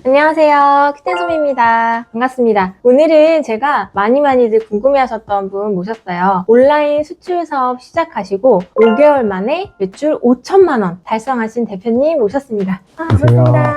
안녕하세요. 키텐솜입니다. 반갑습니다. 오늘은 제가 많이들 궁금해하셨던 분 모셨어요. 온라인 수출 사업 시작하시고 5개월 만에 매출 5천만 원 달성하신 대표님 모셨습니다. 반갑습니다.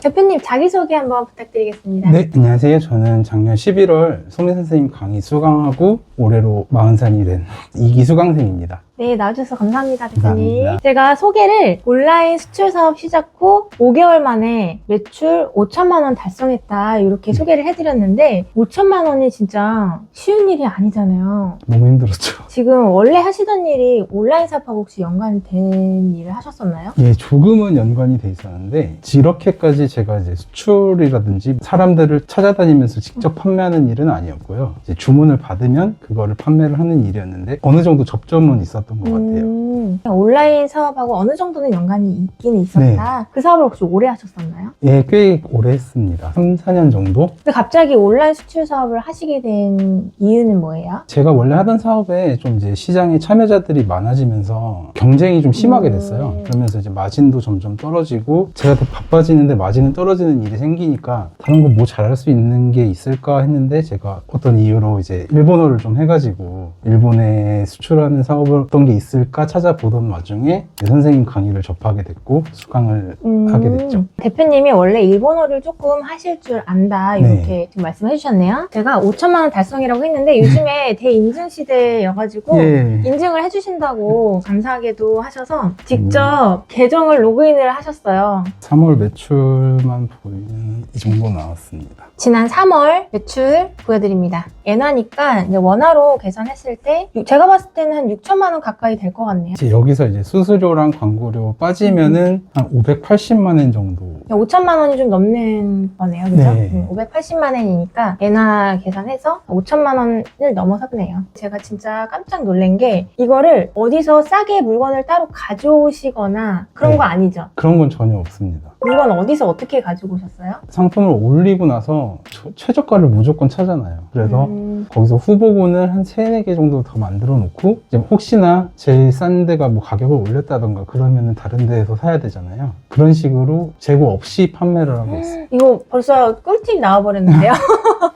대표님 자기소개 한번 부탁드리겠습니다. 네, 안녕하세요. 저는 작년 11월 소미 선생님 강의 수강하고 올해로 40살이 된 이기 수강생입니다. 네, 나와주셔서 감사합니다, 대표님. 감사합니다. 제가 소개를 온라인 수출 사업 시작 후 5개월 만에 매출 5천만 원 달성했다 이렇게 소개를 해드렸는데 5천만 원이 진짜 쉬운 일이 아니잖아요. 너무 힘들었죠. 지금 원래 하시던 일이 온라인 사업하고 혹시 연관이 된 일을 하셨었나요? 예, 조금은 연관이 돼 있었는데 이렇게까지 제가 이제 수출이라든지 사람들을 찾아다니면서 직접 판매하는 일은 아니었고요. 이제 주문을 받으면 그거를 판매를 하는 일이었는데 어느 정도 접점은 있었던 것 같아요. 온라인 사업하고 어느 정도는 연관이 있기는 있었다. 네. 그 사업을 혹시 오래 하셨었나요? 예, 꽤 오래 했습니다. 3, 4년 정도? 근데 갑자기 온라인 수출 사업을 하시게 된 이유는 뭐예요? 제가 원래 하던 사업에 좀 이제 시장에 참여자들이 많아지면서 경쟁이 좀 심하게 됐어요. 그러면서 이제 마진도 점점 떨어지고 제가 더 바빠지는데 마진은 떨어지는 일이 생기니까 다른 거 뭐 잘할 수 있는 게 있을까 했는데 제가 어떤 이유로 이제 일본어를 좀 해가지고 일본에 수출하는 사업을 어떤 게 있을까 찾아보던 와중에 선생님 강의를 접하게 됐고 수강을 하게 됐죠. 대표님이 원래 일본어를 조금 하실 줄 안다 이렇게 지금 말씀해 주셨네요. 제가 5천만 원 달성이라고 했는데 요즘에 대인증 시대여가지고 예. 인증을 해주신다고 감사하게도 하셔서 직접 계정을 로그인을 하셨어요. 3월 매출만 보이면 이 정도 나왔습니다. 지난 3월 매출 보여드립니다. 엔화니까 이제 원화로 계산했을 때 제가 봤을 때는 한 6천만 원 가까이 될 것 같네요. 이제 여기서 이제 수수료랑 광고료 빠지면은 한 580만 원 정도. 5천만 원이 좀 넘는 거네요. 그죠? 네. 580만 원이니까 엔화 계산해서 5천만 원을 넘어섰네요. 제가 진짜 깜짝 놀란 게 이거를 어디서 싸게 물건을 따로 가져오시거나 그런 네. 거 아니죠? 그런 건 전혀 없습니다. 물건 어디서 어떻게 가지고 오셨어요? 상품을 올리고 나서 최저가를 무조건 차잖아요. 그래서 거기서 후보군을 한 3, 4개 정도 더 만들어 놓고 이제 혹시나 제일 싼 데가 뭐 가격을 올렸다던가 그러면은 다른 데에서 사야 되잖아요. 그런 식으로 재고 없이 판매를 하고 있어요. 이거 벌써 꿀팁 나와버렸는데요.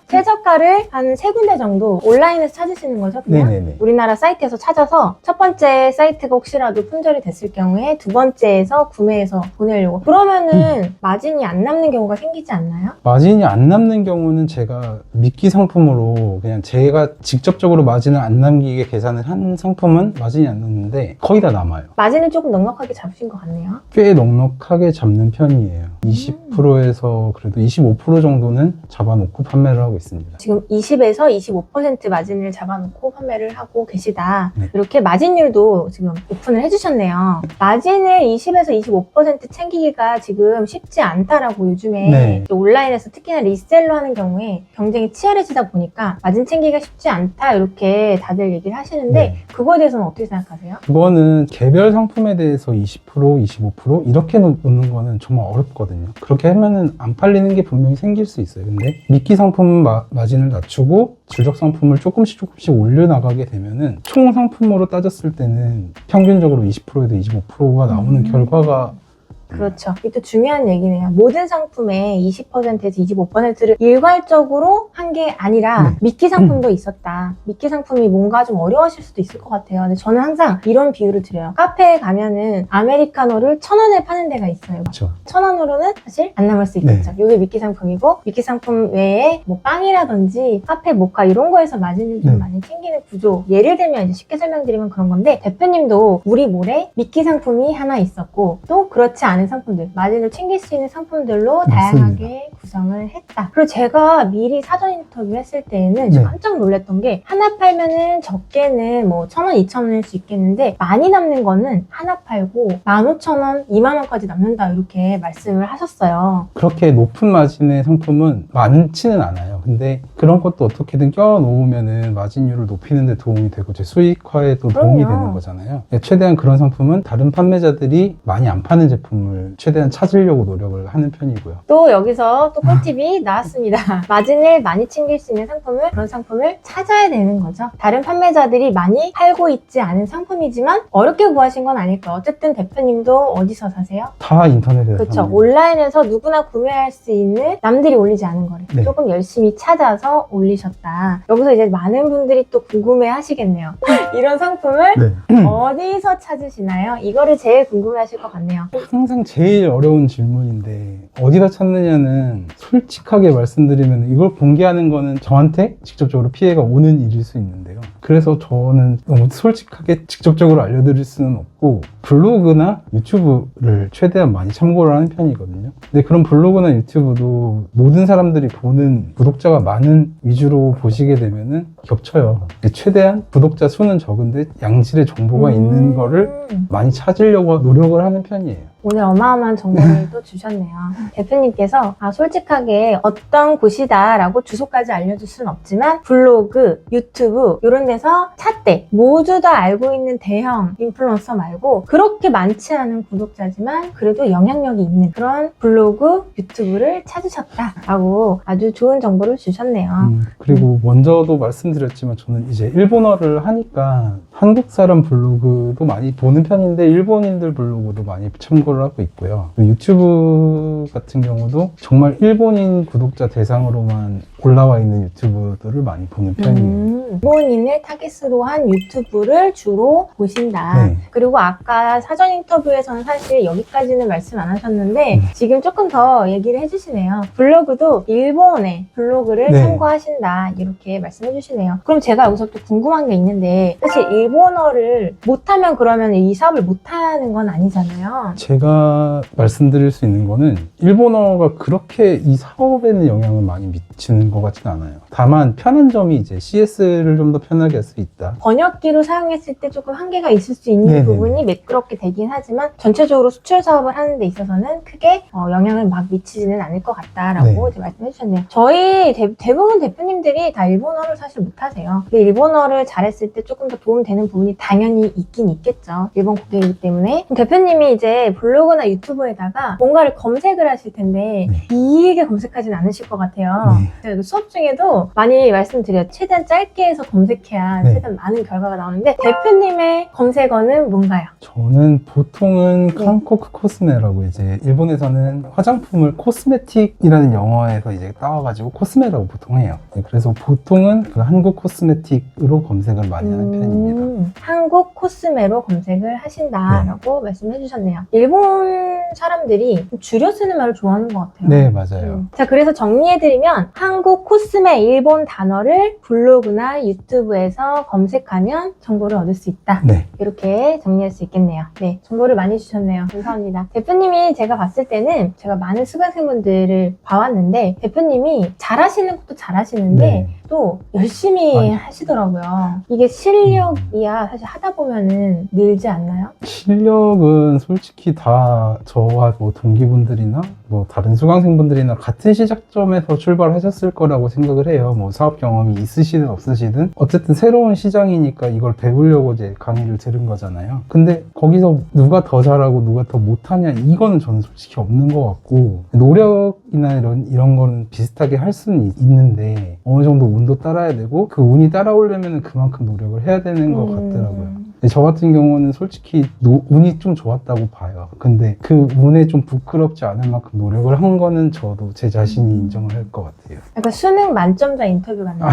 최저가를 한 3군데 정도 온라인에서 찾으시는 거죠? 그냥? 네네네. 우리나라 사이트에서 찾아서 첫 번째 사이트가 혹시라도 품절이 됐을 경우에 두 번째에서 구매해서 보내려고. 그러면은 마진이 안 남는 경우가 생기지 않나요? 마진이 안 남는 경우는 제가 미끼 상품으로 그냥 제가 직접적으로 마진을 안 남기게 계산을 한 상품은 마진이 안 남는데 거의 다 남아요. 마진을 조금 넉넉하게 잡으신 것 같네요. 꽤 넉넉하게 잡는 편이에요. 20%에서 그래도 25% 정도는 잡아놓고 판매를 하고 있습니다. 지금 20에서 25% 마진을 잡아놓고 판매를 하고 계시다. 네. 이렇게 마진율도 지금 오픈을 해주셨네요. 마진을 20에서 25% 챙기기가 지금 쉽지 않다라고 요즘에 네. 온라인에서 특히나 리셀로 하는 경우에 경쟁이 치열해지다 보니까 마진 챙기기가 쉽지 않다 이렇게 다들 얘기를 하시는데 네. 그거에 대해서는 어떻게 생각하세요? 그거는 개별 상품에 대해서 20%, 25% 이렇게 놓는 거는 정말 어렵거든요. 그렇게 하면은 안 팔리는 게 분명히 생길 수 있어요. 근데 미끼 상품은 마진을 낮추고 질적 상품을 조금씩 올려나가게 되면은 총 상품으로 따졌을 때는 평균적으로 20%에도 25%가 나오는 결과가 그렇죠. 이게 또 중요한 얘기네요. 모든 상품의 20%에서 25%를 일괄적으로 한 게 아니라 미끼 상품도 있었다. 미끼 상품이 뭔가 좀 어려우실 수도 있을 것 같아요. 근데 저는 항상 이런 비유를 드려요. 카페에 가면은 아메리카노를 1,000원에 파는 데가 있어요. 그렇죠. 1,000원으로는 사실 안 남을 수 있겠죠. 이게 미끼 상품이고 미끼 상품 외에 뭐 빵이라든지 카페 모카 이런 거에서 마진을 좀 많이 챙기는 구조. 예를 들면 이제 쉽게 설명드리면 그런 건데 대표님도 우리 몰에 미끼 상품이 하나 있었고 또 그렇지 않은 상품들, 마진을 챙길 수 있는 상품들로 다양하게 구성을 했다. 그리고 제가 미리 사전 인터뷰 했을 때에는 네. 깜짝 놀랐던 게 하나 팔면은 적게는 뭐 1,000원, 2,000원일 수 있겠는데 많이 남는 거는 하나 팔고 15,000원, 20,000원까지 남는다 이렇게 말씀을 하셨어요. 그렇게 높은 마진의 상품은 많지는 않아요. 근데 그런 것도 어떻게든 껴 놓으면은 마진율을 높이는 데 도움이 되고 제 수익화에도 도움이 그럼요. 되는 거잖아요. 최대한 그런 상품은 다른 판매자들이 많이 안 파는 제품을 최대한 찾으려고 노력을 하는 편이고요. 또 여기서 또 꿀팁이 나왔습니다. 마진을 많이 챙길 수 있는 상품을, 그런 상품을 찾아야 되는 거죠. 다른 판매자들이 많이 팔고 있지 않은 상품이지만 어렵게 구하신 건 아닐 거예요. 어쨌든 대표님도 어디서 사세요? 다 인터넷에서 그렇죠. 삽니다. 온라인에서 누구나 구매할 수 있는 남들이 올리지 않은 거를 네. 조금 열심히 찾아서 올리셨다. 여기서 이제 많은 분들이 또 궁금해 하시겠네요. 이런 상품을 네. 어디서 찾으시나요? 이거를 제일 궁금해 하실 것 같네요. 항상 제일 어려운 질문인데 어디다 찾느냐는 솔직하게 말씀드리면 이걸 공개하는 거는 저한테 직접적으로 피해가 오는 일일 수 있는데요. 그래서 저는 너무 솔직하게 직접적으로 알려드릴 수는 없고 블로그나 유튜브를 최대한 많이 참고를 하는 편이거든요. 근데 그런 블로그나 유튜브도 모든 사람들이 보는 구독자가 많은 위주로 보시게 되면은 겹쳐요. 최대한 구독자 수는 적은데 양질의 정보가 있는 거를 많이 찾으려고 노력을 하는 편이에요. 오늘 어마어마한 정보를 또 주셨네요. 대표님께서 솔직하게 어떤 곳이다 라고 주소까지 알려줄 수는 없지만 블로그, 유튜브 이런 데서 찾되 모두 다 알고 있는 대형 인플루언서 말고 그렇게 많지 않은 구독자지만 그래도 영향력이 있는 그런 블로그, 유튜브를 찾으셨다라고 아주 좋은 정보를 주셨네요. 그리고 먼저도 말씀드렸지만 저는 이제 일본어를 하니까 한국 사람 블로그도 많이 보는 편인데 일본인들 블로그도 많이 참고를 하고 있고요. 유튜브 같은 경우도 정말 일본인 구독자 대상으로만 올라와 있는 유튜브들을 많이 보는 편이에요. 일본인을 타깃으로 한 유튜브를 주로 보신다. 네. 그리고 아까 사전 인터뷰에서는 사실 여기까지는 말씀 안 하셨는데 지금 조금 더 얘기를 해주시네요. 블로그도 일본의 블로그를 네. 참고하신다 이렇게 말씀해 주시네요. 그럼 제가 여기서 또 궁금한 게 있는데 사실 일본어를 못하면 그러면 이 사업을 못하는 건 아니잖아요. 제가 말씀드릴 수 있는 거는 일본어가 그렇게 이 사업에는 영향을 많이 미치는 것 같지는 않아요. 다만 편한 점이 이제 CS를 좀 더 편하게 할 수 있다. 번역기로 사용했을 때 조금 한계가 있을 수 있는 네네네. 부분이 매끄럽게 되긴 하지만 전체적으로 수출 사업을 하는 데 있어서는 크게 영향을 막 미치지는 않을 것 같다라고 네. 이제 말씀해 주셨네요. 저희 대부분 대표님들이 다 일본어를 사실 못하세요. 근데 일본어를 잘했을 때 조금 더 도움되는 부분이 당연히 있긴 있겠죠. 일본 고객이기 때문에. 대표님이 이제 블로그나 유튜브에다가 뭔가를 검색을 하실 텐데 네. 길게 검색하진 않으실 것 같아요. 네. 제가 수업 중에도 많이 말씀드려요. 최대한 짧게 해서 검색해야 네. 최대한 많은 결과가 나오는데 대표님의 검색어는 뭔가요? 저는 보통은 한코크 코스메라고 이제 일본에서는 화장품을 코스메틱이라는 영어에서 이제 따와가지고 코스메라고 보통 해요. 네, 그래서 보통은 그 한국 코스메틱으로 검색을 많이 하는 편입니다. 한국 코스메로 검색을 하신다라고 말씀해 주셨네요. 일본 사람들이 좀 줄여 쓰는 말을 좋아하는 것 같아요. 네, 맞아요. 자, 그래서 정리해드리면 한국 코스메 일본 단어를 블로그나 유튜브에서 검색하면 정보를 얻을 수 있다. 네. 이렇게 정리할 수 있겠네요. 네, 정보를 많이 주셨네요. 감사합니다. 대표님이 제가 봤을 때는 제가 많은 수강생분들을 봐왔는데 대표님이 잘하시는 것도 잘하시는데 네. 또 열심히 하시더라고요. 이게 실력이야 사실 하다 보면은 늘지 않나요? 실력은 솔직히 다 저와 뭐 동기분들이나 뭐 다른 수강생분들이나 같은 시작점에서 출발하셨을 거라고 생각을 해요. 뭐 사업 경험이 있으시든 없으시든 어쨌든 새로운 시장이니까 이걸 배우려고 이제 강의를 들은 거잖아요. 근데 거기서 누가 더 잘하고 누가 더 못하냐 이거는 저는 솔직히 없는 것 같고 노력이나 이런 거는 비슷하게 할 수는 있는데 어느 정도 운도 따라야 되고 그 운이 따라오려면 그만큼 노력을 해야 되는 것 같더라고요. 저 같은 경우는 솔직히 운이 좀 좋았다고 봐요. 근데 그 운에 좀 부끄럽지 않을 만큼 노력을 한 거는 저도 제 자신이 인정을 할 것 같아요. 약간 수능 만점자 인터뷰 같네요.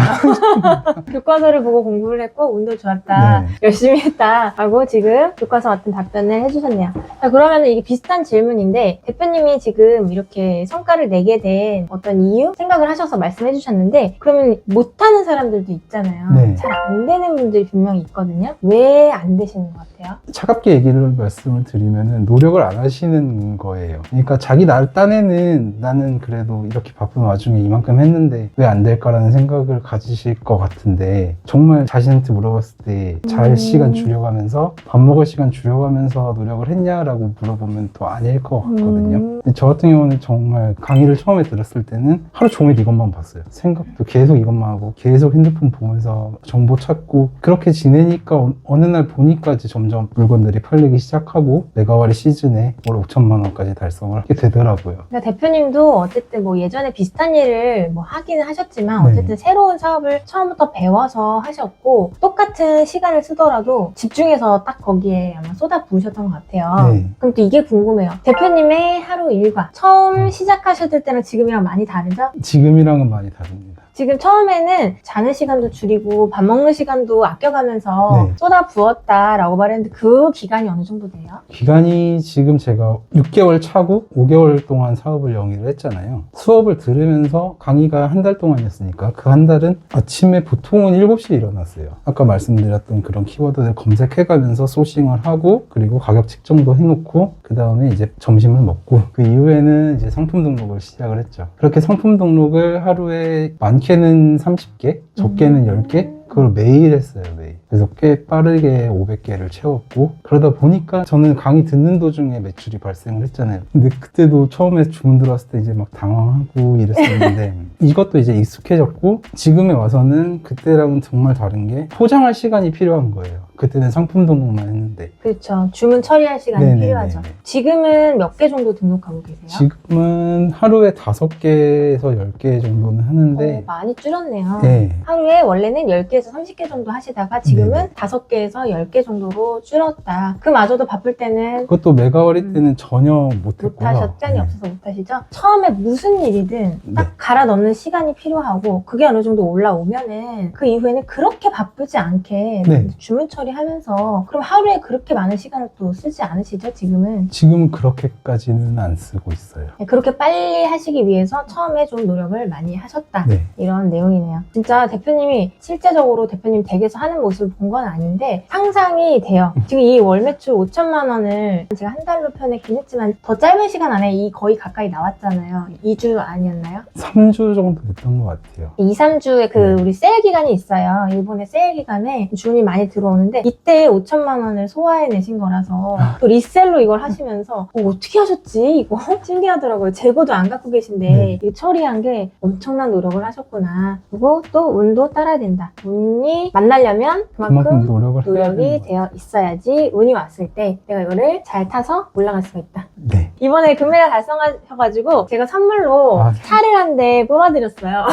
교과서를 보고 공부를 했고 운도 좋았다. 네. 열심히 했다. 라고 지금 교과서 같은 답변을 해주셨네요. 자, 그러면 이게 비슷한 질문인데 대표님이 지금 이렇게 성과를 내게 된 어떤 이유? 생각을 하셔서 말씀해 주셨는데 그러면 못하는 사람들도 있잖아요. 네. 잘 안 되는 분들이 분명히 있거든요. 왜 안 되시는 것 같아요? 차갑게 얘기를 말씀을 드리면은 노력을 안 하시는 거예요. 그러니까 자기 딴에는 나는 그래도 이렇게 바쁜 와중에 이만큼 했는데 왜 안 될까라는 생각을 가지실 것 같은데, 정말 자신한테 물어봤을 때 잘 시간 줄여가면서 밥 먹을 시간 줄여가면서 노력을 했냐라고 물어보면 또 아닐 것 같거든요. 근데 저 같은 경우는 정말 강의를 처음에 들었을 때는 하루 종일 이것만 봤어요. 생각도 계속 이것만 하고 계속 핸드폰 보면서 정보 찾고 그렇게 지내니까 어느 날 보니까 이제 점점 물건들이 팔리기 시작하고 메가와리 시즌에 월 5천만 원까지 달성을 하게 되더라고요. 그러니까 대표님도 어쨌든 뭐 예전에 비슷한 일을 뭐 하기는 하셨지만 네. 어쨌든 새로운 사업을 처음부터 배워서 하셨고 똑같은 시간을 쓰더라도 집중해서 딱 거기에 아마 쏟아 부으셨던 것 같아요. 네. 그럼 또 이게 궁금해요. 대표님의 하루 일과 처음 시작하셨을 때랑 지금이랑 많이 다르죠? 지금이랑은 많이 다릅니다. 지금 처음에는 자는 시간도 줄이고 밥 먹는 시간도 아껴가면서 네. 쏟아 부었다라고 말했는데 그 기간이 어느 정도 돼요? 기간이 지금 제가 6개월 차고 5개월 동안 사업을 영위를 했잖아요. 수업을 들으면서 강의가 한 달 동안이었으니까 그 한 달은 아침에 보통은 7시에 일어났어요. 아까 말씀드렸던 그런 키워드를 검색해가면서 소싱을 하고 그리고 가격 책정도 해놓고 그 다음에 이제 점심을 먹고 그 이후에는 이제 상품 등록을 시작을 했죠. 그렇게 상품 등록을 하루에 많게는 30개, 적게는 10개? 그걸 매일 했어요, 매일. 그래서 꽤 빠르게 500개를 채웠고, 그러다 보니까 저는 강의 듣는 도중에 매출이 발생을 했잖아요. 근데 그때도 처음에 주문 들어왔을 때 이제 막 당황하고 이랬었는데, 이것도 이제 익숙해졌고, 지금에 와서는 그때랑은 정말 다른 게 포장할 시간이 필요한 거예요. 그때는 상품 등록만 했는데. 그렇죠. 주문 처리할 시간이 네네네네. 필요하죠. 지금은 몇 개 정도 등록하고 계세요? 지금은 하루에 5개에서 10개 정도는 하는데, 많이 줄었네요. 네. 하루에 원래는 10개에서 30개 정도 하시다가 지금은 네네. 5개에서 10개 정도로 줄었다. 그마저도 바쁠 때는 그것도 메가와리 때는 전혀 못했고요. 못하셨, 짠이 네. 없어서 못하시죠? 처음에 무슨 일이든 딱 네. 갈아 넣는 시간이 필요하고 그게 어느 정도 올라오면은 그 이후에는 그렇게 바쁘지 않게 네. 주문 처리하면서 그럼 하루에 그렇게 많은 시간을 또 쓰지 않으시죠? 지금은? 지금은 그렇게까지는 안 쓰고 있어요. 네, 그렇게 빨리 하시기 위해서 처음에 좀 노력을 많이 하셨다. 네. 이런 내용이네요. 진짜 대표님이 실제적으로 대표님 댁에서 하는 모습을 본 건 아닌데 상상이 돼요. 지금 이 월 매출 5천만 원을 제가 한 달로 표현했긴 했지만 더 짧은 시간 안에 이 거의 가까이 나왔잖아요. 2주 아니었나요? 3주 정도 됐던 것 같아요. 2, 3주에 그 네. 우리 세일 기간이 있어요. 일본의 세일 기간에 주문이 많이 들어오는데 이때 5천만 원을 소화해내신 거라서 또 리셀로 이걸 하시면서 어떻게 하셨지? 이거 신기하더라고요. 재고도 안 갖고 계신데 네. 이 처리한 게 엄청난 노력을 하셨구나. 그리고 또 운도 따라야 된다. 운이 만나려면 그만큼 그만큼 노력을 해야 되는 노력이 거예요. 되어 있어야지 운이 왔을 때 내가 이거를 잘 타서 올라갈 수가 있다. 네. 이번에 금메달 달성하셔가지고 제가 선물로 아. 차를 한 대 뽑아드렸어요.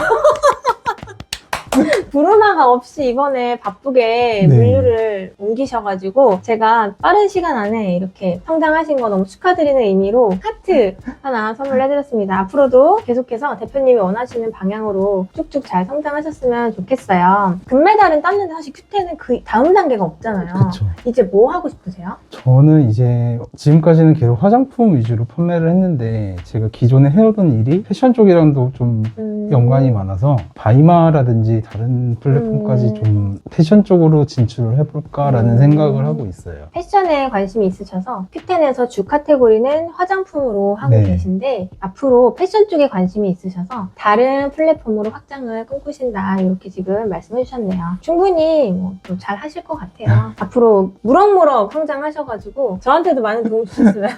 브루나가 없이 이번에 바쁘게 네. 물류를 옮기셔가지고 제가 빠른 시간 안에 이렇게 성장하신 거 너무 축하드리는 의미로 하트 하나 선물해드렸습니다. 앞으로도 계속해서 대표님이 원하시는 방향으로 쭉쭉 잘 성장하셨으면 좋겠어요. 금메달은 땄는데 사실 큐테는 그 다음 단계가 없잖아요. 그렇죠. 이제 뭐 하고 싶으세요? 저는 이제 지금까지는 계속 화장품 위주로 판매를 했는데 제가 기존에 해오던 일이 패션 쪽이랑도 좀 연관이 많아서 바이마라든지 다른 플랫폼까지 좀 패션 쪽으로 진출을 해볼까라는 생각을 하고 있어요. 패션에 관심이 있으셔서 큐텐에서 주 카테고리는 화장품으로 하고 네. 계신데 앞으로 패션 쪽에 관심이 있으셔서 다른 플랫폼으로 확장을 꿈꾸신다 이렇게 지금 말씀해 주셨네요. 충분히 뭐 또 잘 하실 것 같아요. 앞으로 무럭무럭 성장하셔가지고 저한테도 많은 도움 주셨으면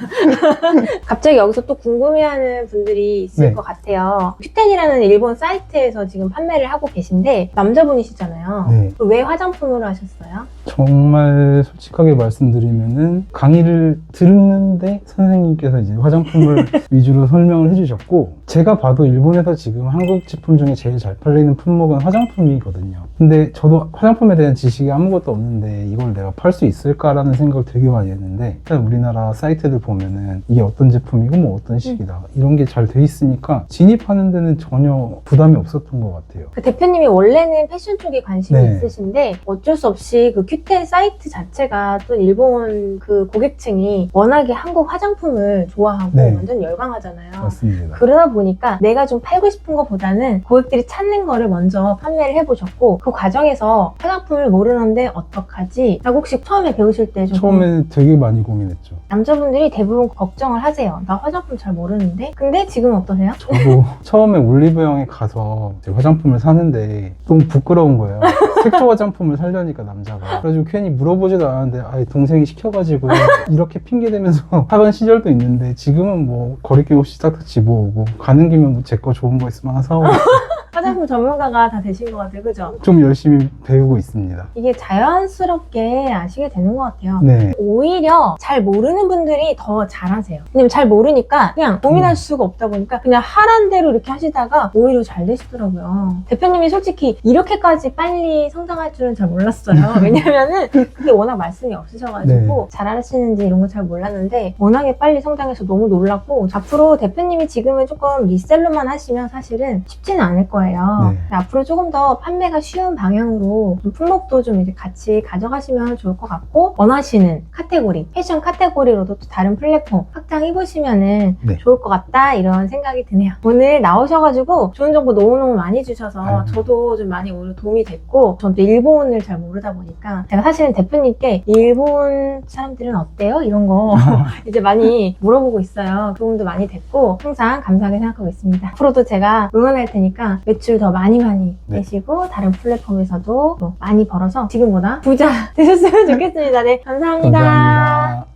갑자기 여기서 또 궁금해하는 분들이 있을 네. 것 같아요. 큐텐이라는 일본 사이트에서 지금 판매를 하고 계신데 남자분이시잖아요. 네. 왜 화장품으로 하셨어요? 정말 솔직하게 말씀드리면은 강의를 듣는데 선생님께서 이제 화장품을 위주로 설명을 해주셨고 제가 봐도 일본에서 지금 한국 제품 중에 제일 잘 팔리는 품목은 화장품이거든요. 근데 저도 화장품에 대한 지식이 아무것도 없는데 이걸 내가 팔 수 있을까라는 생각을 되게 많이 했는데 일단 우리나라 사이트들 보면은 이게 어떤 제품이고 뭐 어떤 식이다 이런 게 잘 돼 있으니까 진입하는 데는 전혀 전혀 부담이 없었던 것 같아요. 그 대표님이 원래는 패션 쪽에 관심이 네. 있으신데 어쩔 수 없이 그 큐텐 사이트 자체가 또 일본 그 고객층이 워낙에 한국 화장품을 좋아하고 네. 완전 열광하잖아요. 맞습니다. 그러다 보니까 내가 좀 팔고 싶은 것보다는 고객들이 찾는 거를 먼저 판매를 해보셨고 그 과정에서 화장품을 모르는데 어떡하지? 라고 혹시 처음에 배우실 때 좀 처음에는 되게 많이 고민했죠. 남자분들이 대부분 걱정을 하세요. 나 화장품 잘 모르는데? 근데 지금 어떠세요? 저도 처음에 올리브영에 가서 이제 화장품을 사는데 너무 부끄러운 거예요. 색조 화장품을 살려니까 남자가. 그래가지고 괜히 물어보지도 않았는데 아예 동생이 시켜가지고 이렇게 핑계대면서 하던 시절도 있는데 지금은 뭐 거리낌 없이 싹다 집어오고 가는 김에 뭐 제 거 좋은 거 있으면 하나 사오고 화장품 전문가가 다 되신 것 같아요. 그죠? 좀 열심히 배우고 있습니다. 이게 자연스럽게 아시게 되는 것 같아요. 네. 오히려 잘 모르는 분들이 더 잘하세요. 왜냐면 잘 모르니까 그냥 고민할 수가 없다 보니까 그냥 하란 대로 이렇게 하시다가 오히려 잘 되시더라고요. 대표님이 솔직히 이렇게까지 빨리 성장할 줄은 잘 몰랐어요. 왜냐면은 그때 워낙 말씀이 없으셔가지고 네. 잘하시는지 이런 거 잘 몰랐는데 워낙에 빨리 성장해서 너무 놀랐고 앞으로 대표님이 지금은 조금 리셀러만 하시면 사실은 쉽지는 않을 거예요. 네. 앞으로 조금 더 판매가 쉬운 방향으로 좀 품목도 좀 이제 같이 가져가시면 좋을 것 같고 원하시는 카테고리, 패션 카테고리로도 또 다른 플랫폼 확장해보시면은 네. 좋을 것 같다 이런 생각이 드네요. 오늘 나오셔가지고 좋은 정보 너무너무 많이 주셔서 아유. 저도 좀 많이 오늘 도움이 됐고 전 또 일본을 잘 모르다 보니까 제가 사실은 대표님께 일본 사람들은 어때요? 이런 거 이제 많이 물어보고 있어요. 도움도 많이 됐고 항상 감사하게 생각하고 있습니다. 앞으로도 제가 응원할 테니까 매출 더 많이 네. 내시고 다른 플랫폼에서도 또 많이 벌어서 지금보다 부자 되셨으면 좋겠습니다. 네, 감사합니다. 감사합니다.